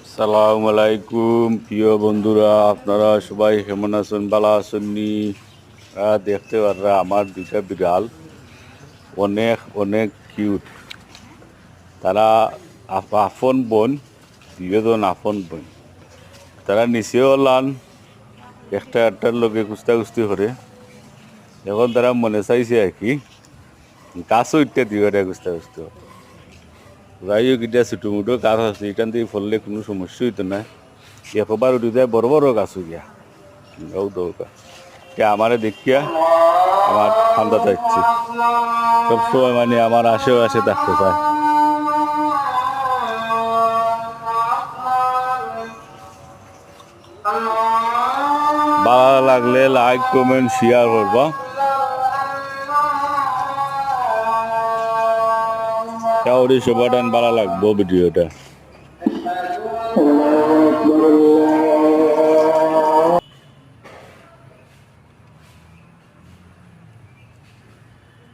সালাম আলাইকুম প্রিয় বন্ধুরা, আপনারা সবাই কেমন আছেন? ভালো আছেন নি? দেখতে পাররা আমার দুইটা বিড়াল অনেক অনেক কিউট। তারা আপন বোন, দুজন আপন বোন। তারা নিচেও লান একটা একটার লগে কুস্তি করে। এখন তারা মনে চাইছে আর কি গাছও ইত্যা দিয়ে কুস্তি যাই হোক, এটা ছোটো মোটো গাছ আছে, এখান থেকে ফললে কোনো সমস্যা হইতো না। একবার উঠে যায় বড় বড় গাছ গিয়া দৌকা আমারে দেখিয়া আমার ঠান্ডা যাচ্ছে, সবসময় মানে আমার আশেপাশে থাকতে চায়। ভালো লাগলে লাইক কমেন্ট শেয়ার করবা। সবাই ভালো লাগবো ভিডিওটা।